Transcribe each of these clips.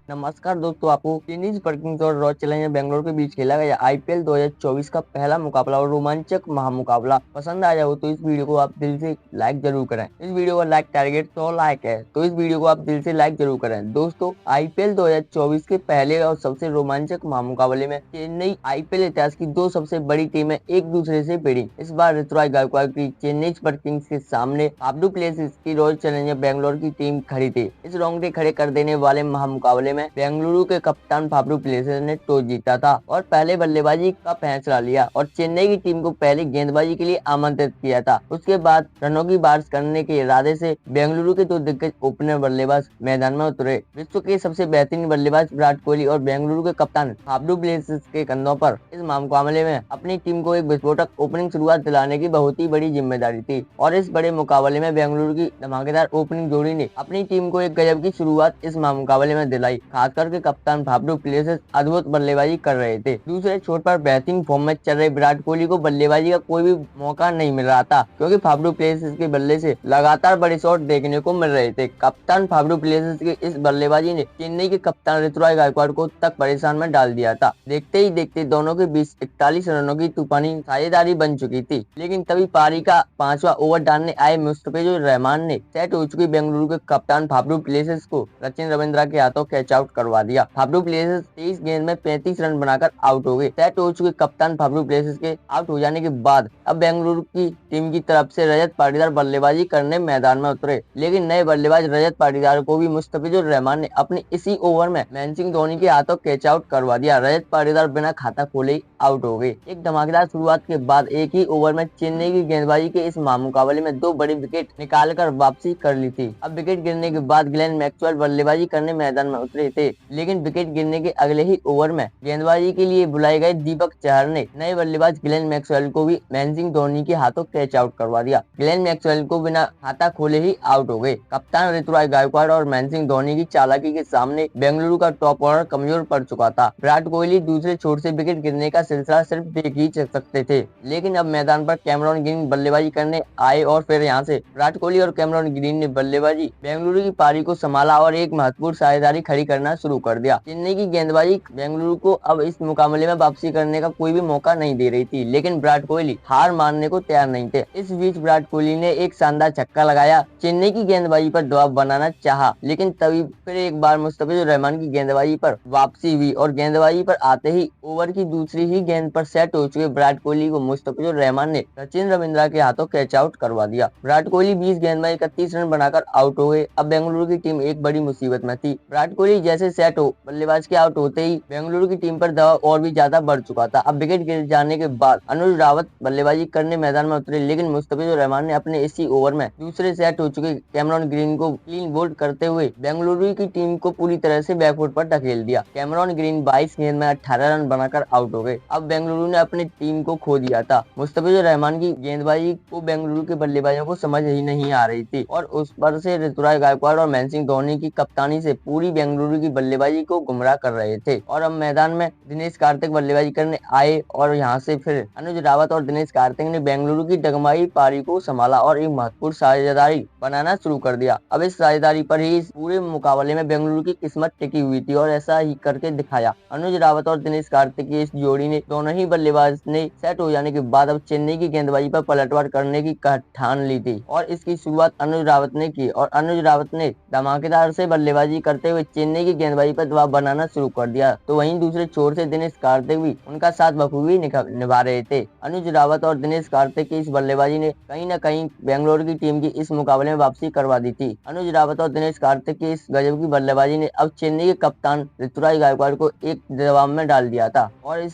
नमस्कार दोस्तों, आपको चेन्नई सुपर किंग्स और रॉयल चैलेंजर्स बेंगलोर के बीच खेला गया आईपीएल 2024 का पहला मुकाबला और रोमांचक महामुकाबला पसंद आया हो तो इस वीडियो को आप दिल से लाइक जरूर करें। इस वीडियो का लाइक टारगेट 100 लाइक है, तो इस वीडियो को आप दिल से लाइक जरूर करें। दोस्तों, आईपीएल 2024 के पहले और सबसे रोमांचक महामुकाबले में चेन्नई आईपीएल इतिहास की दो सबसे बड़ी टीमें एक दूसरे से भिड़ी। इस बार ऋतुराज गायकवाड़ की चेन्नई सुपर किंग्स के सामने फाफडू प्लेसिस की रॉयल चैलेंजर्स बेंगलोर की टीम खड़ी थी। इस रोंगटे खड़े कर देने वाले महामुकाबले में बेंगलुरु के कप्तान फाफडू प्लेसिस ने टॉस जीता था और पहले बल्लेबाजी का फैसला लिया और चेन्नई की टीम को पहले गेंदबाजी के लिए आमंत्रित किया था। उसके बाद रनों की बारिश करने के इरादे से बेंगलुरु के दो दिग्गज ओपनर बल्लेबाज मैदान में उतरे। विश्व के सबसे बेहतरीन बल्लेबाज विराट कोहली और बेंगलुरु के कप्तान फाफडू प्लेसिस के कंधों पर इस मुकाबले में अपनी टीम को एक विस्फोटक ओपनिंग शुरुआत दिलाने की बहुत ही बड़ी जिम्मेदारी थी और इस बड़े मुकाबले में बेंगलुरु की धमाकेदार ओपनिंग जोड़ी ने अपनी टीम को एक गजब की शुरुआत इस मुकाबले में दिलाई। खासकर के कप्तान फाफडू प्लेसिस अद्भुत बल्लेबाजी कर रहे थे। दूसरे छोर पर बेहतरीन फॉर्म में चल रहे विराट कोहली को बल्लेबाजी का कोई भी मौका नहीं मिल रहा था, क्योंकि फाफडू प्लेसिस के बल्ले से लगातार बड़े शॉट देखने को मिल रहे थे। कप्तान फाफडू प्लेसिस की इस बल्लेबाजी ने चेन्नई के कप्तान ऋतुराज गायकवाड़ को तक परेशान में डाल दिया था। देखते ही देखते दोनों के बीच 41 रनों की तूफानी साझेदारी बन चुकी थी, लेकिन तभी पारी का 5वां ओवर डालने आए मुस्तफिजुर रहमान ने सेट हो चुकी बेंगलुरु के कप्तान फाफडू प्लेसिस को सचिन रविंद्रा के हाथों कैच आउट करवा दिया। फाफडू प्लेसिस 23 गेंद में 35 रन बनाकर आउट हो गए। सेट हो चुके कप्तान फाफडू प्लेसिस के आउट हो जाने के बाद अब बेंगलुरु की टीम की तरफ से रजत पाटीदार बल्लेबाजी करने मैदान में उतरे, लेकिन नए बल्लेबाज रजत पाटीदार को भी मुस्तफिजुर रहमान ने अपनी इसी ओवर में महेंद्र सिंह धोनी के हाथों कैच आउट करवा दिया। रजत पाटीदार बिना खाता खोले ही आउट हो गए। एक धमाकेदार शुरुआत के बाद एक ही ओवर में चेन्नई की गेंदबाजी के इस महामुकाबले में दो बड़ी विकेट निकालकर वापसी कर ली थी। अब विकेट गिरने के बाद ग्लेन मैक्सवेल बल्लेबाजी करने मैदान में उतरे थे, लेकिन विकेट गिरने के अगले ही ओवर में गेंदबाजी के लिए बुलाए गए दीपक चहर ने नए बल्लेबाज ग्लेन मैक्सवेल को भी महेंद्र सिंह धोनी के हाथों कैच आउट करवा दिया। ग्लेन मैक्सवेल को बिना खाता खोले ही आउट हो गए। कप्तान ऋतुराज गायकवाड़ और महेंद्र सिंह धोनी की चालाकी के सामने बेंगलुरु का टॉप ऑर्डर कमजोर पड़ चुका था। विराट कोहली दूसरे छोर से विकेट गिरने का सिलसिला सिर्फ देख ही सकते थे, लेकिन अब मैदान पर कैमरॉन ग्रीन बल्लेबाजी करने आए और फिर यहाँ से विराट कोहली और कैमरॉन ग्रीन ने बल्लेबाजी बेंगलुरु की पारी को संभाला और एक महत्वपूर्ण साझेदारी खड़ी करना शुरू कर दिया। चेन्नई की गेंदबाजी बेंगलुरु को अब इस मुकाबले में वापसी करने का कोई भी मौका नहीं दे रही थी, लेकिन विराट कोहली हार मानने को तैयार नहीं थे। इस बीच विराट कोहली ने एक शानदार छक्का लगाया, चेन्नई की गेंदबाजी पर दबाव बनाना चाहा, लेकिन तभी फिर एक बार मुस्तफिजुर रहमान की गेंदबाजी पर वापसी हुई और गेंदबाजी पर आते ही ओवर की दूसरी ही गेंद पर सेट हो चुके विराट कोहली को मुस्तफिजुर रहमान ने सचिन रविंद्रा के हाथों कैच आउट करवा दिया। विराट कोहली 20 गेंद में 31 रन बनाकर आउट हो गए। अब बेंगलुरु की टीम एक बड़ी मुसीबत में थी। विराट कोहली जैसे सेट हो बल्लेबाज के आउट होते ही बेंगलुरु की टीम पर दबाव और भी ज्यादा बढ़ चुका था। अब विकेट गिर जाने के बाद अनुज रावत बल्लेबाजी करने मैदान में उतरे, लेकिन मुस्तफिजुर रहमान ने अपने इसी ओवर में दूसरे सेट हो चुके कैमरॉन ग्रीन को क्लीन बोल्ड करते हुए बेंगलुरु की टीम को पूरी तरह से बैकफुट पर ढकेल दिया। कैमरॉन ग्रीन 22 गेंद में 18 रन बनाकर आउट हो गए। अब बेंगलुरु ने अपनी टीम को खो दिया था। मुस्तफिजुर रहमान की गेंदबाजी को बेंगलुरु के बल्लेबाजों को समझ ही नहीं आ रही थी और उस पर से ऋतुराज गायकवाड़ और महेंद्र सिंह धोनी की कप्तानी से पूरी बेंगलुरु की बल्लेबाजी को गुमराह कर रहे थे। और अब मैदान में दिनेश कार्तिक बल्लेबाजी करने आए और यहाँ से फिर अनुज रावत और दिनेश कार्तिक ने बेंगलुरु की डगमगाई पारी को संभाला और एक महत्वपूर्ण साझेदारी बनाना शुरू कर दिया। अब इस साझेदारी पर ही इस पूरे मुकाबले में बेंगलुरु की किस्मत टिकी हुई थी और ऐसा ही करके दिखाया। अनुज रावत और दिनेश कार्तिक की इस जोड़ी ने दोनों ही बल्लेबाज ने सेट हो जाने के बाद अब चेन्नई की गेंदबाजी पर पलटवार करने की ठान ली थी और इसकी शुरुआत अनुज रावत ने की और अनुज रावत ने धमाकेदार से बल्लेबाजी करते हुए चेन्नई की गेंदबाजी पर दबाव बनाना शुरू कर दिया। तो वहीं दूसरे छोर से दिनेश कार्तिक भी उनका साथ बखूबी निभा रहे थे। अनुज रावत और दिनेश कार्तिक की इस बल्लेबाजी ने कहीं न कहीं बेंगलोर की टीम की इस मुकाबले में वापसी करवा दी थी। अनुज रावत और दिनेश कार्तिक की इस गजब की बल्लेबाजी ने अब चेन्नई के कप्तान ऋतुराज गायकवाड़ को एक दबाव में डाल दिया था और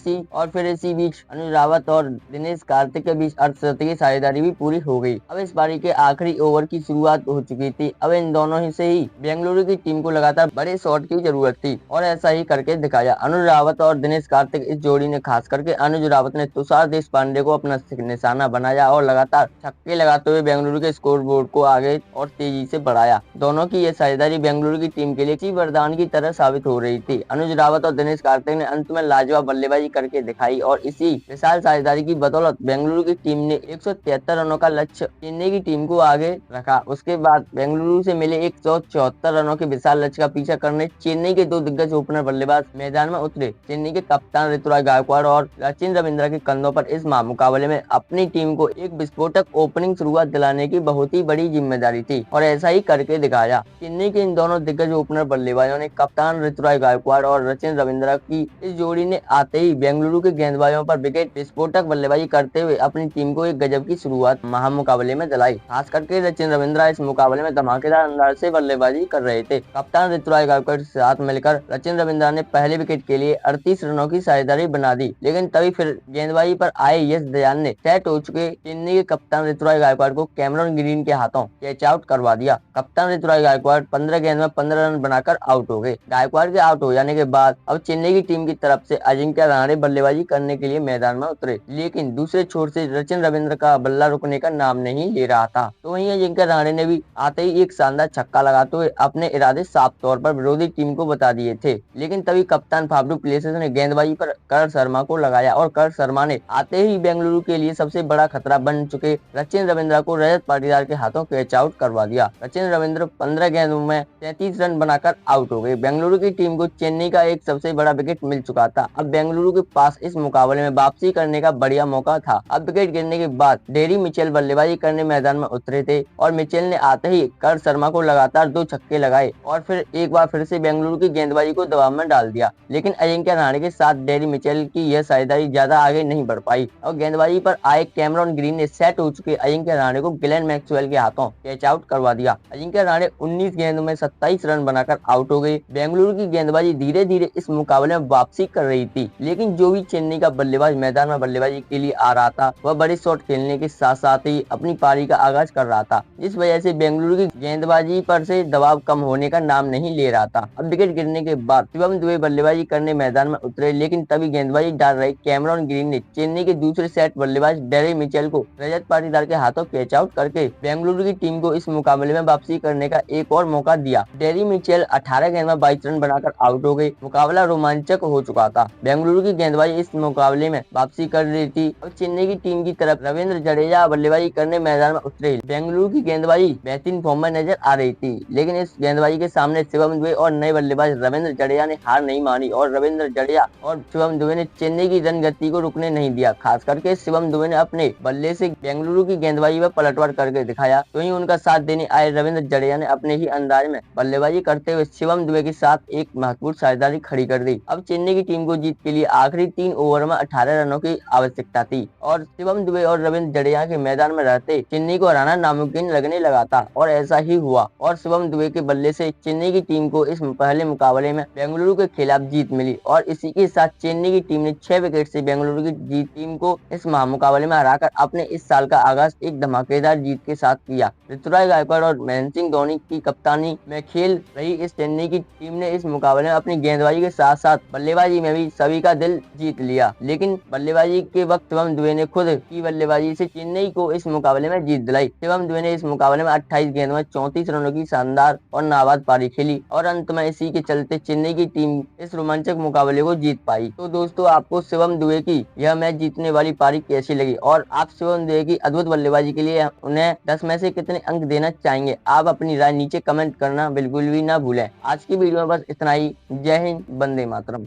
फिर इसी बीच अनुज रावत और दिनेश कार्तिक के बीच अर्धशतकीय साझेदारी भी पूरी हो गई। अब इस पारी के आखिरी ओवर की शुरुआत हो चुकी थी। अब इन दोनों ही से ही बेंगलुरु की टीम को लगातार बड़े शॉट की जरूरत थी और ऐसा ही करके दिखाया। अनुज रावत और दिनेश कार्तिक इस जोड़ी ने खास करके अनुज रावत ने तुषार देशपांडे को अपना निशाना बनाया और लगातार छक्के लगाते हुए बेंगलुरु के स्कोर बोर्ड को आगे और तेजी से बढ़ाया। दोनों की यह साझेदारी बेंगलुरु की टीम के लिए किसी वरदान की तरह साबित हो रही थी। अनुज रावत और दिनेश कार्तिक ने अंत में लाजवाब बल्लेबाजी करके दिखाई और इसी विशाल साझेदारी की बदौलत बेंगलुरु की टीम ने 173 रनों का लक्ष्य चेन्नई की टीम को आगे रखा। उसके बाद बेंगलुरु से मिले 174 रनों के विशाल लक्ष्य का पीछा करने में चेन्नई के दो दिग्गज ओपनर बल्लेबाज मैदान में उतरे। चेन्नई के कप्तान ऋतुराज गायकवाड़ और सचिन रविंद्र के कंधों पर इस महामुकाबले में अपनी टीम को एक विस्फोटक ओपनिंग शुरुआत दिलाने की बहुत ही बड़ी जिम्मेदारी थी और ऐसा ही करके दिखाया। चेन्नई के इन दोनों दिग्गज ओपनर बल्लेबाजों ने कप्तान ऋतुराज गायकवाड़ और सचिन रविंद्र की इस जोड़ी ने आते ही बेंगलुरु के गेंदबाजों पर विकेट विस्फोटक बल्लेबाजी करते हुए अपनी टीम को एक गजब की शुरुआत महामुकाबले में दिलाई। खास करके सचिन रविंद्र इस मुकाबले में धमाकेदार अंदाज से बल्लेबाजी कर रहे थे। कप्तान ऋतुराज गायकवाड़ के साथ मिलकर सचिन रविंद्र ने पहले विकेट के लिए 38 रनों की साझेदारी बना दी, लेकिन तभी फिर गेंदबाजी पर आए यश दयाल ने सेट हो चुके चेन्नई के कप्तान ऋतुराज गायकवाड़ को कैमरन ग्रीन के हाथों कैच आउट करवा दिया। कप्तान ऋतुराज गायकवाड़ 15 गेंद में 15 रन बनाकर आउट हो गए। गायकवाड़ के आउट हो जाने के बाद अब चेन्नई की टीम की तरफ से अजिंक्य रहाणे बल्लेबाजी करने के लिए मैदान में उतरे, लेकिन दूसरे छोर से सचिन रविंद्र का बल्ला रुकने का नाम नहीं ले रहा था। तो वहीं अजिंक्य रहाणे ने भी आते ही एक शानदार छक्का लगाते हुए अपने इरादे साफ तौर पर विरोधी टीम को बता दिए थे, लेकिन तभी कप्तान फाफडू प्लेसिस ने गेंदबाजी पर करण शर्मा को लगाया और करण शर्मा ने आते ही बेंगलुरु के लिए सबसे बड़ा खतरा बन चुके सचिन रविंद्र को रजत पाटीदार के हाथों कैच आउट करवा दिया। सचिन रविंद्र 15 गेंदों में 33 रन बनाकर आउट हो गए। बेंगलुरु की टीम को चेन्नई का एक सबसे बड़ा विकेट मिल चुका था। अब बेंगलुरु के पास इस मुकाबले में वापसी करने का बढ़िया मौका था। अब विकेट गिरने के बाद डेरी मिचेल बल्लेबाजी करने मैदान में उतरे थे और मिचेल ने आते ही करण शर्मा को लगातार 2 छक्के लगाए और फिर एक बार फिर से बेंगलुरु की गेंदबाजी को दबाव में डाल दिया, लेकिन अजिंक्य रहाणे के साथ डेरी मिचेल की यह साझेदारी ज्यादा आगे नहीं बढ़ पाई और गेंदबाजी पर आए कैमरन ग्रीन ने सेट हो चुके अजिंक्य रहाणे को ग्लेन मैक्सवेल के हाथों कैच आउट करवा दिया। अजिंक्य रहाणे 19 गेंदों में 27 रन बनाकर आउट हो गए। बेंगलुरु की गेंदबाजी धीरे धीरे इस मुकाबले में वापसी कर रही थी, लेकिन जो भी चेन्नई का बल्लेबाज मैदान में बल्लेबाजी के लिए आ रहा था वह बड़े शॉट खेलने के साथ साथ ही अपनी पारी का आगाज कर रहा था, जिस वजह से बेंगलुरु की गेंदबाजी पर से दबाव कम होने का नाम नहीं ले रहा था। अब विकेट गिरने के बाद शिवम दुबे बल्लेबाजी करने मैदान में उतरे, लेकिन तभी गेंदबाजी डाल रहे कैमरन ग्रीन ने चेन्नई के दूसरे सेट बल्लेबाज डेरी मिचेल को रजत पाटीदार के हाथों कैच आउट करके बेंगलुरु की टीम को इस मुकाबले में वापसी करने का एक और मौका दिया। डेरी मिचेल 18 गेंद में 22 रन बनाकर आउट हो गए। मुकाबला रोमांचक हो चुका था। बेंगलुरु की गेंदबाजी इस मुकाबले में वापसी कर रही थी और चेन्नई की टीम की तरफ रविंद्र जडेजा बल्लेबाजी करने मैदान में उतरे। बेंगलुरु की गेंदबाजी बेहतरीन फॉर्म में नजर आ रही थी, लेकिन इस गेंदबाजी के सामने शिवम दुबे और नए बल्लेबाज रविंद्र जडेजा ने हार नहीं मानी और रविंद्र जडेजा और शिवम दुबे ने चेन्नई की रन गति को रुकने नहीं दिया। खास करके शिवम दुबे ने अपने बल्ले से बेंगलुरु की गेंदबाजी पर पलटवार करके दिखाया, तो वहीं उनका साथ देने आए रविंद्र जडेजा ने अपने ही अंदाज में बल्लेबाजी करते हुए शिवम दुबे के साथ एक महत्वपूर्ण साझेदारी खड़ी कर दी। अब चेन्नई की टीम को जीत के लिए आखिरी 3 ओवर में 18 रनों की आवश्यकता थी और शिवम दुबे और रविंद्र जडेजा के मैदान में रहते चेन्नई को हराना नामुमकिन लगने लगा था और ऐसा ही हुआ और शिवम दुबे के बल्ले से चेन्नई की टीम को इस पहले मुकाबले में बेंगलुरु के खिलाफ जीत मिली और इसी के साथ चेन्नई की टीम ने 6 विकेट से बेंगलुरु की टीम को इस महामुकाबले में हराकर अपने इस साल का आगाज एक धमाकेदार जीत के साथ किया। ऋतुराज गायकवाड़ और महेंद्र सिंह धोनी की कप्तानी में खेल रही इस चेन्नई की टीम ने इस मुकाबले में अपनी गेंदबाजी के साथ साथ बल्लेबाजी में भी सभी का दिल जीत लिया, लेकिन बल्लेबाजी के वक्त शिवम दुबे ने खुद की बल्लेबाजी से चेन्नई को इस मुकाबले में जीत दिलाई। शिवम दुबे ने इस मुकाबले में 28 गेंद में 34 रनों की शानदार और नाबाद पारी खेली और अंत में इसी के चलते चेन्नई की टीम इस रोमांचक मुकाबले को जीत पाई। तो दोस्तों, आपको शिवम दुबे की यह मैच जीतने वाली पारी कैसी लगी और आप शिवम दुबे की अद्भुत बल्लेबाजी के लिए उन्हें 10 में से कितने अंक देना चाहेंगे? आप अपनी राय नीचे कमेंट करना बिल्कुल भी ना भूलें। आज की वीडियो में बस इतना ही। जय हिंद, वंदे मातरम।